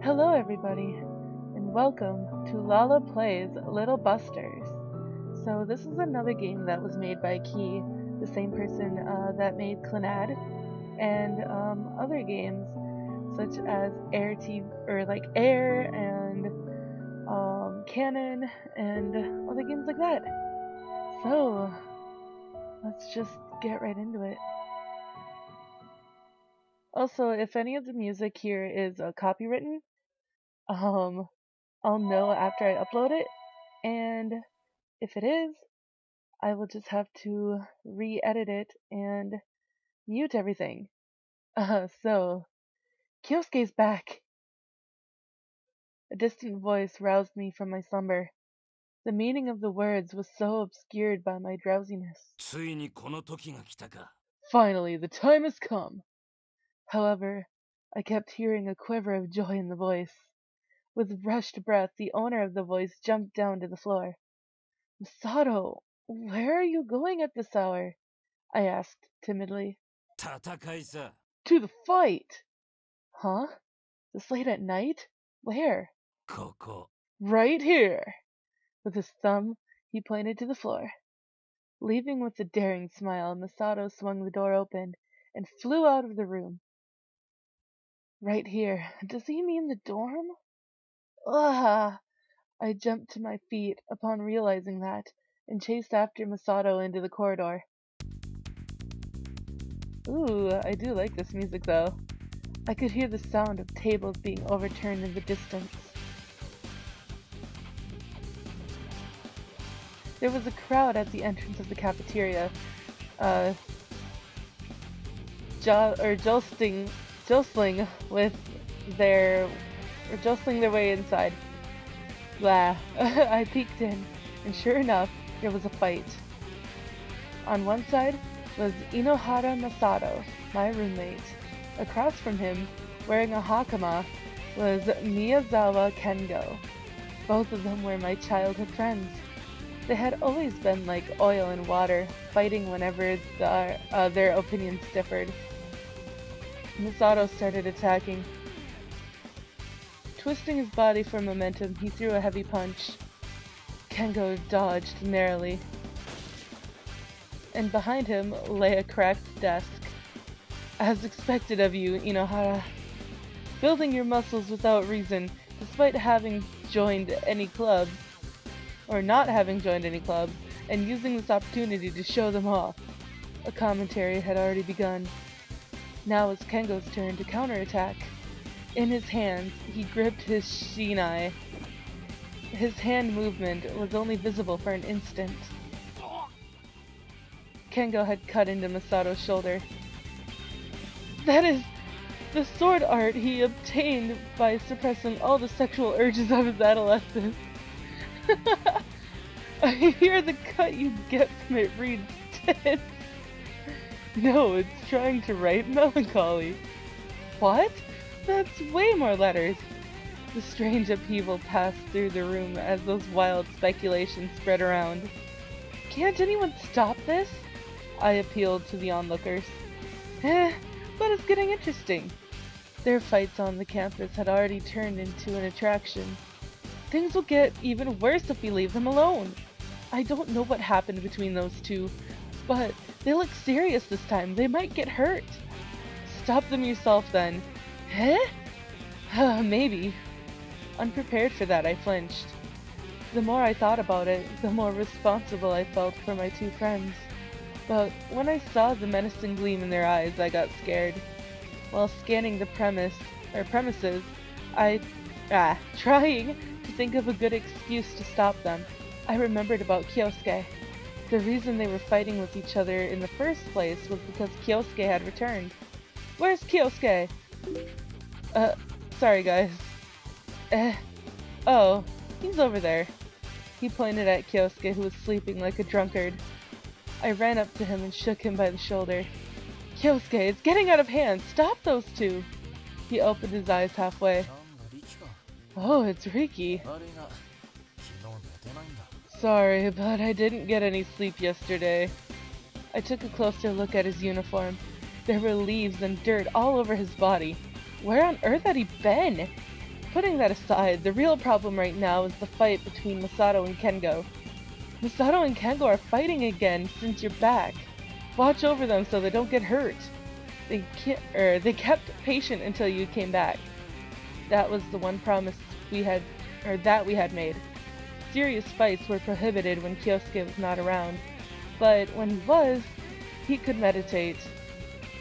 Hello everybody, and welcome to Lala Plays Little Busters. So this is another game that was made by Key, the same person that made Clannad, and other games such as Air TV, or like Air and Canon and other games like that. So let's just get right into it. Also, if any of the music here is copywritten, I'll know after I upload it, and if it is, I will just have to re-edit it and mute everything. So, Kyousuke's back! A distant voice roused me from my slumber. The meaning of the words was so obscured by my drowsiness. Finally, the time has come! However, I kept hearing a quiver of joy in the voice. With rushed breath, the owner of the voice jumped down to the floor. Masato, where are you going at this hour? I asked timidly. To the fight! Huh? This late at night? Where? Right here! With his thumb, he pointed to the floor. Leaving with a daring smile, Masato swung the door open and flew out of the room. Right here. Does he mean the dorm? Ugh! I jumped to my feet upon realizing that, and chased after Masato into the corridor. Ooh, I do like this music though. I could hear the sound of tables being overturned in the distance. There was a crowd at the entrance of the cafeteria, jostling their way inside. Blah. I peeked in, and sure enough, there was a fight. On one side was Inohara Masato, my roommate. Across from him, wearing a hakama, was Miyazawa Kengo. Both of them were my childhood friends. They had always been like oil and water, fighting whenever their opinions differed. Masato started attacking. Twisting his body for momentum, he threw a heavy punch. Kengo dodged narrowly. And behind him lay a cracked desk. As expected of you, Inohara. Building your muscles without reason, despite having joined any clubs, or not having joined any clubs, and using this opportunity to show them off. A commentary had already begun. Now was Kengo's turn to counterattack. In his hands, he gripped his shinai. His hand movement was only visible for an instant. Kengo had cut into Masato's shoulder. That is the sword art he obtained by suppressing all the sexual urges of his adolescence. I hear the cut you get from it reads tense. No, it's trying to write melancholy. What? That's way more letters. The strange upheaval passed through the room as those wild speculations spread around. Can't anyone stop this? I appealed to the onlookers. But it's getting interesting. Their fights on the campus had already turned into an attraction. Things will get even worse if we leave them alone. I don't know what happened between those two, but they look serious this time. They might get hurt. Stop them yourself then. Maybe. Unprepared for that, I flinched. The more I thought about it, the more responsible I felt for my two friends. But when I saw the menacing gleam in their eyes, I got scared. While scanning the premises, trying to think of a good excuse to stop them, I remembered about Kyousuke. The reason they were fighting with each other in the first place was because Kyousuke had returned. Where's Kyousuke? Sorry guys. Oh, he's over there. He pointed at Kyousuke, who was sleeping like a drunkard. I ran up to him and shook him by the shoulder. Kyousuke, it's getting out of hand! Stop those two! He opened his eyes halfway. Oh, it's Riki. Sorry, but I didn't get any sleep yesterday. I took a closer look at his uniform. There were leaves and dirt all over his body. Where on earth had he been? putting that aside, the real problem right now is the fight between Masato and Kengo. Masato and Kengo are fighting again since you're back. Watch over them so they don't get hurt. They kept patient until you came back. That was the one promise we had made. Serious fights were prohibited when Kyousuke was not around, but when he was, he could meditate.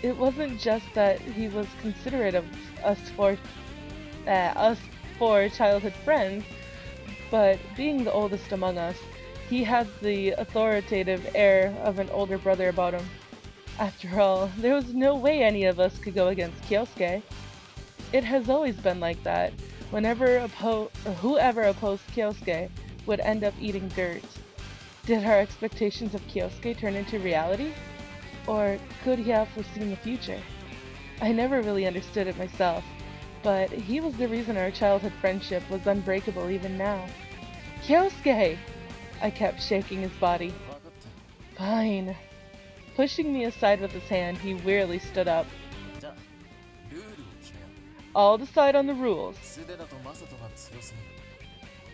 It wasn't just that he was considerate of us four childhood friends, but being the oldest among us, he had the authoritative air of an older brother about him. After all, there was no way any of us could go against Kyousuke. It has always been like that. Whoever opposed Kyousuke would end up eating dirt. Did our expectations of Kyousuke turn into reality? Or could he have foreseen the future? I never really understood it myself, but he was the reason our childhood friendship was unbreakable even now. Kyousuke! I kept shaking his body. Fine. Pushing me aside with his hand, he wearily stood up. I'll decide on the rules.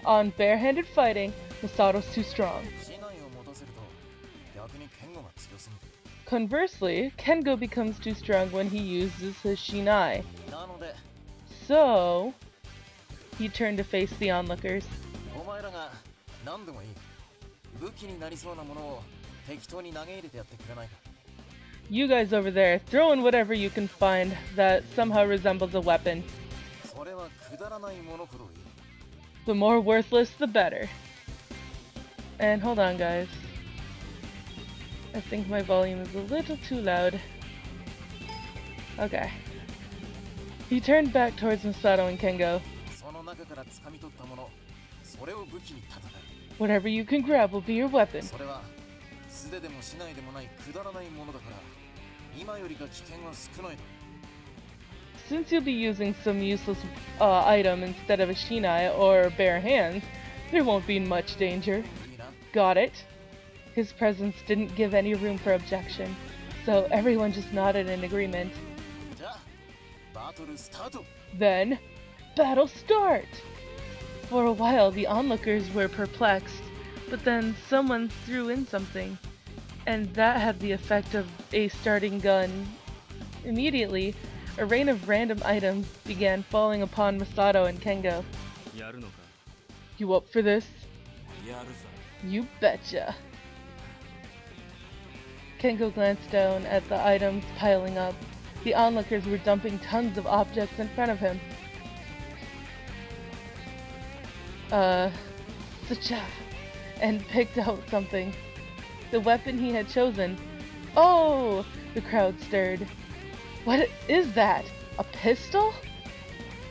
On barehanded fighting, Masato's too strong. Conversely, Kengo becomes too strong when he uses his Shinai. So, he turned to face the onlookers. You guys over there, throw in whatever you can find that somehow resembles a weapon. The more worthless, the better. And hold on, guys. I think my volume is a little too loud. Okay. He turned back towards Masato and Kengo. Whatever you can grab will be your weapon. Since you'll be using some useless item instead of a Shinai or bare hands, there won't be much danger. Got it? His presence didn't give any room for objection, so everyone just nodded in agreement. Then, battle start! For a while the onlookers were perplexed, but then someone threw in something, and that had the effect of a starting gun. Immediately, a rain of random items began falling upon Masato and Kengo. You up for this? You betcha. Kengo glanced down at the items piling up. The onlookers were dumping tons of objects in front of him. Sucha, and picked out something. The weapon he had chosen. Oh! The crowd stirred. What is that? A pistol?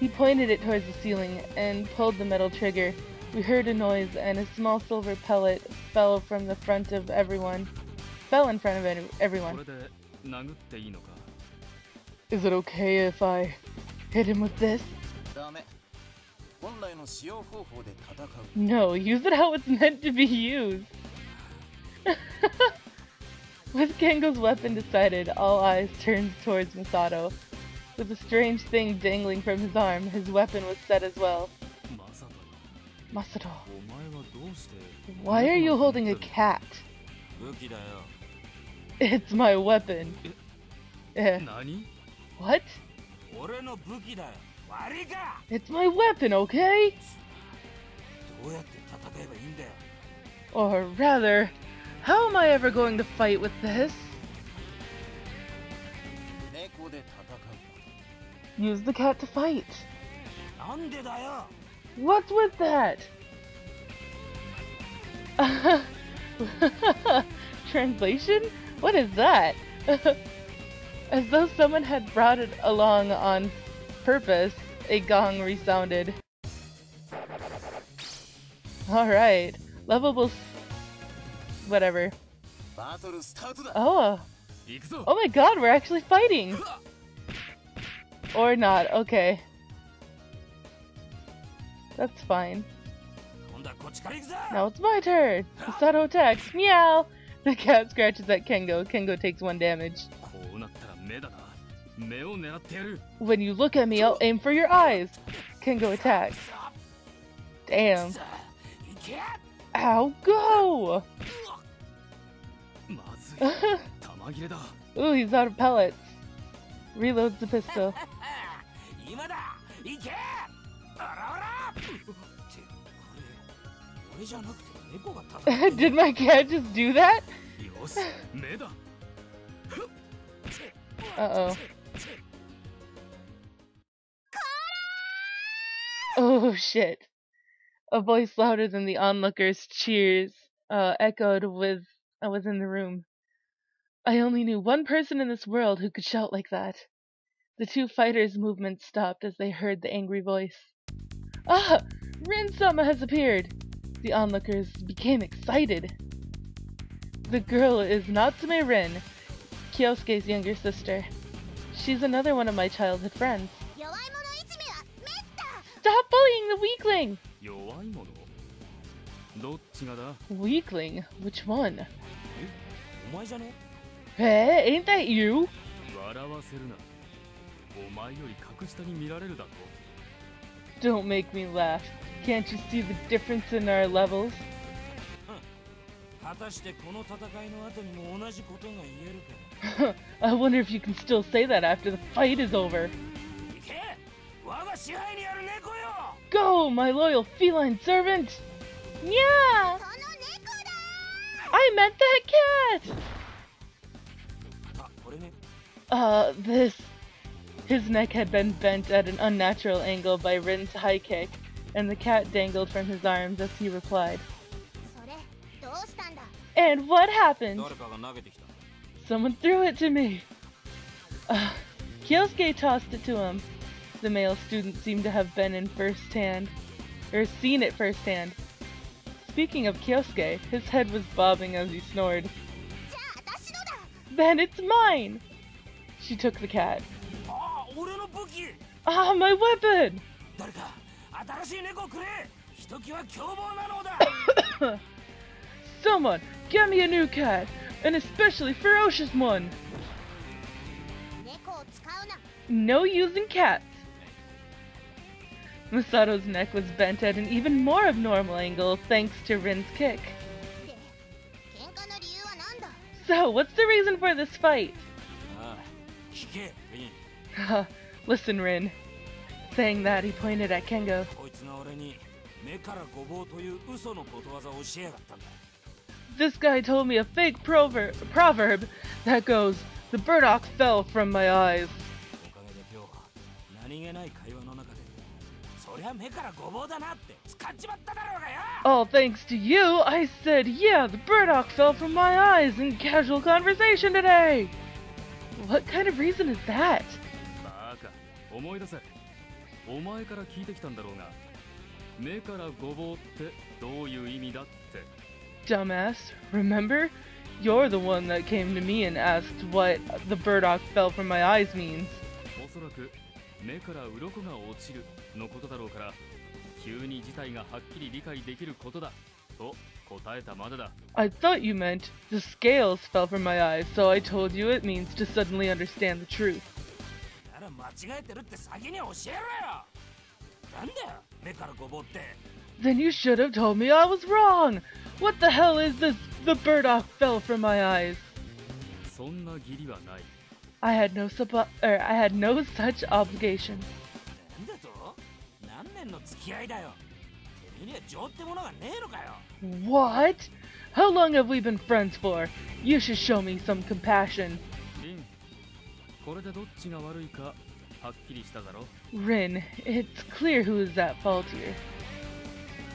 He pointed it towards the ceiling and pulled the metal trigger. We heard a noise and a small silver pellet fell in front of everyone. Is it okay if I hit him with this? No, use it how it's meant to be used. With Kengo's weapon decided, all eyes turned towards Masato. With a strange thing dangling from his arm, his weapon was set as well. Masato, why are you holding a cat? It's my weapon. What? It's my weapon, okay? Or rather, how am I ever going to fight with this? Use the cat to fight. What's with that? Translation? What is that? As though someone had brought it along on purpose, a gong resounded. Alright, lovable whatever. Oh. Oh my god, we're actually fighting! Or not, okay. That's fine. Now it's my turn! Masato attacks! Meow! The cat scratches at Kengo. Kengo takes 1 damage. When you look at me, I'll aim for your eyes! Kengo attacks. Damn. Ow, go! Ooh, he's out of pellets. Reloads the pistol. Did my cat just do that? Uh-oh. Oh shit. A voice louder than the onlookers' cheers echoed within the room. I only knew one person in this world who could shout like that. The two fighters' movement stopped as they heard the angry voice. Ah! Rin-sama has appeared! The onlookers became excited. The girl is Natsume Rin, Kyousuke's younger sister. She's another one of my childhood friends. Stop bullying the weakling! Weakling? Which one? Hey, ain't that you? Don't make me laugh. Can't you see the difference in our levels? I wonder if you can still say that after the fight is over. Go, my loyal feline servant! Yeah! I meant that cat! His neck had been bent at an unnatural angle by Rin's high kick, and the cat dangled from his arms as he replied. And what happened? Someone threw it to me. Kyousuke tossed it to him. The male student seemed to have been seen it firsthand. Speaking of Kyousuke, his head was bobbing as he snored. Then it's mine! She took the cat. Ah, my weapon! Someone, get me a new cat, an especially ferocious one! No using cats! Masato's neck was bent at an even more abnormal angle thanks to Rin's kick. So, what's the reason for this fight? Listen, Rin. Saying that, he pointed at Kengo. This guy told me a fake proverb that goes, "The burdock fell from my eyes." All thanks to you, I said, yeah, the burdock fell from my eyes in casual conversation today. What kind of reason is that? Dumbass, remember? You're the one that came to me and asked what the burdock fell from my eyes means. I thought you meant the scales fell from my eyes, so I told you it means to suddenly understand the truth. Then you should have told me I was wrong! What the hell is this? The burdock fell from my eyes. I had no such obligation. What? How long have we been friends for? You should show me some compassion. Rin, it's clear who is at fault here.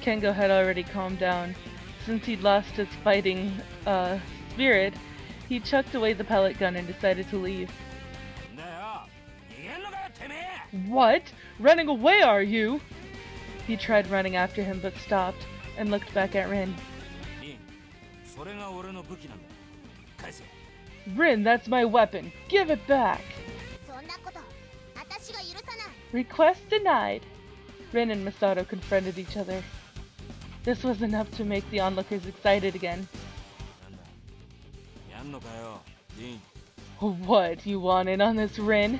Kengo had already calmed down. Since he'd lost his fighting spirit, he chucked away the pellet gun and decided to leave. What? Running away, are you? He tried running after him but stopped and looked back at Rin. Rin, that's my weapon. Give it back. Request denied. Rin and Masato confronted each other. This was enough to make the onlookers excited again. What, you want in on this, Rin?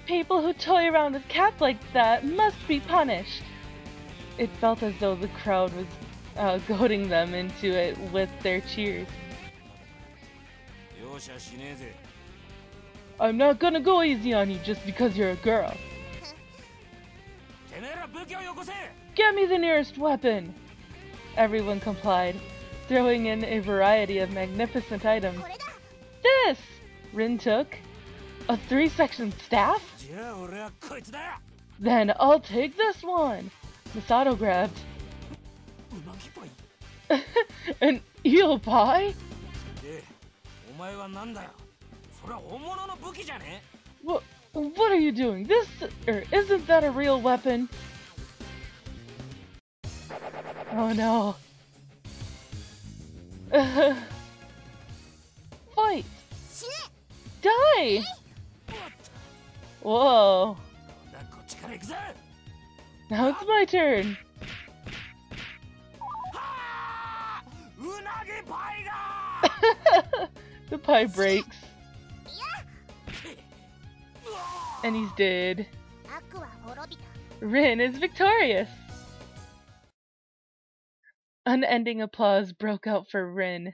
People who toy around with cats like that must be punished. It felt as though the crowd was goading them into it with their cheers. I'm not gonna go easy on you just because you're a girl. Get me the nearest weapon! Everyone complied, throwing in a variety of magnificent items. This! Rin took. A 3-section staff? Then I'll take this one! Masato grabbed. An eel pie? What are you doing? Isn't that a real weapon? Oh no. Fight! Die! Whoa. Now it's my turn. The pie breaks. And he's dead. Rin is victorious! Unending applause broke out for Rin.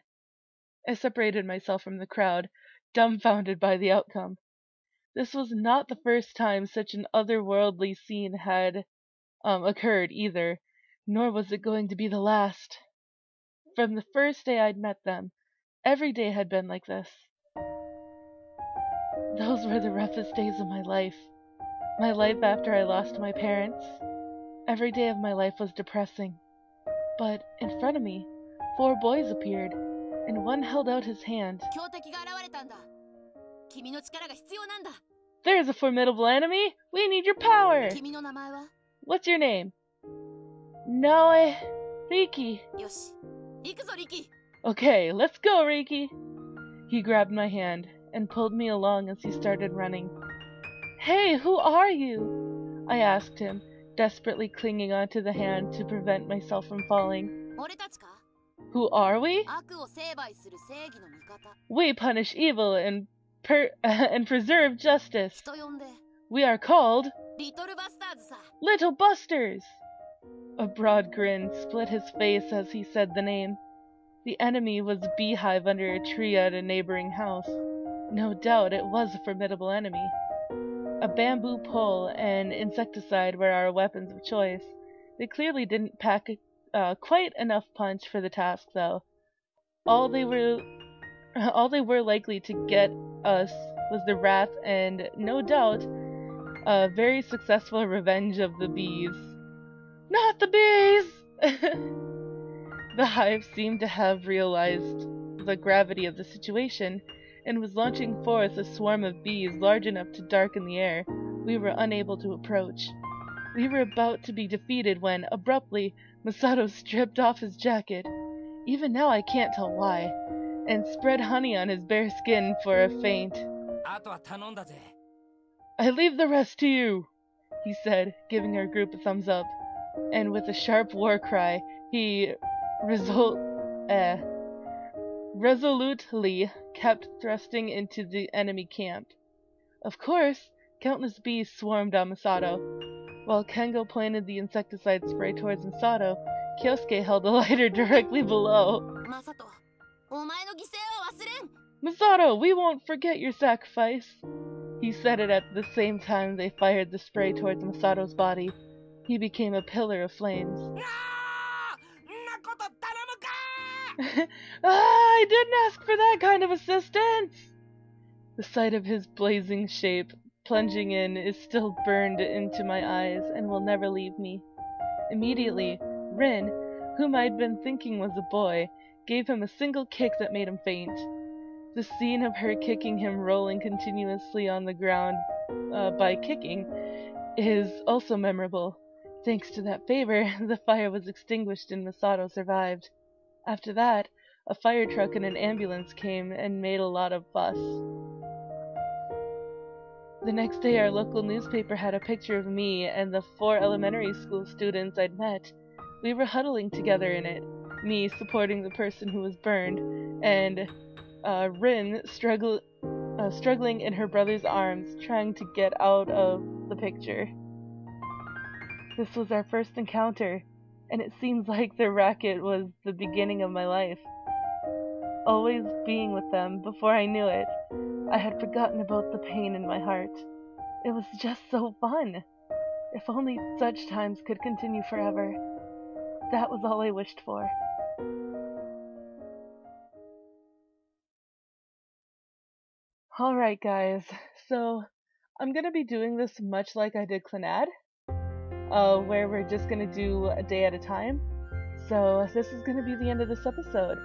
I separated myself from the crowd, dumbfounded by the outcome. This was not the first time such an otherworldly scene had occurred either, nor was it going to be the last. From the first day I'd met them, every day had been like this. Those were the roughest days of my life. My life after I lost my parents. Every day of my life was depressing. But in front of me, 4 boys appeared, and one held out his hand. There's a formidable enemy! We need your power! What's your name? Naoe Riki. Okay, let's go, Riki! He grabbed my hand and pulled me along as he started running. Hey, who are you? I asked him, desperately clinging onto the hand to prevent myself from falling. Who are we? We punish evil and preserve justice. We are called Little Busters. A broad grin split his face as he said the name. The enemy was a beehive under a tree at a neighboring house. No doubt it was a formidable enemy. A bamboo pole and insecticide were our weapons of choice. They clearly didn't pack quite enough punch for the task, though. All they were likely to get us was the wrath and, no doubt, a very successful revenge of the bees. Not the bees! The hive seemed to have realized the gravity of the situation and was launching forth a swarm of bees large enough to darken the air. We were unable to approach. We were about to be defeated when, abruptly, Masato stripped off his jacket, even now I can't tell why, and spread honey on his bare skin for a feint. I leave the rest to you, he said, giving our group a thumbs up, and with a sharp war cry, he resolutely kept thrusting into the enemy camp. Of course, countless bees swarmed on Masato. While Kengo pointed the insecticide spray towards Masato, Kyousuke held a lighter directly below. Masato, we won't forget your sacrifice. He said it at the same time they fired the spray towards Masato's body. He became a pillar of flames. I didn't ask for that kind of assistance! The sight of his blazing shape plunging in is still burned into my eyes and will never leave me. Immediately, Rin, whom I'd been thinking was a boy, gave him a single kick that made him faint. The scene of her kicking him rolling continuously on the ground by kicking is also memorable. Thanks to that favor, the fire was extinguished and Masato survived. After that, a fire truck and an ambulance came and made a lot of fuss. The next day, our local newspaper had a picture of me and the 4 elementary school students I'd met. We were huddling together in it, me supporting the person who was burned, and Rin struggling in her brother's arms, trying to get out of the picture. This was our first encounter, and it seems like the racket was the beginning of my life. Always being with them, before I knew it, I had forgotten about the pain in my heart. It was just so fun. If only such times could continue forever. That was all I wished for. Alright guys, so I'm gonna be doing this much like I did Clannad, where we're just gonna do a day at a time. So this is gonna be the end of this episode,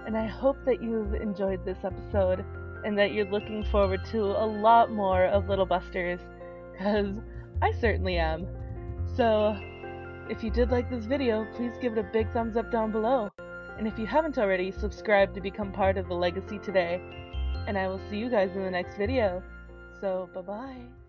and I hope that you've enjoyed this episode and that you're looking forward to a lot more of Little Busters, because I certainly am. So if you did like this video, please give it a big thumbs up down below, and if you haven't already, subscribe to become part of the legacy today. And I will see you guys in the next video. So, bye-bye.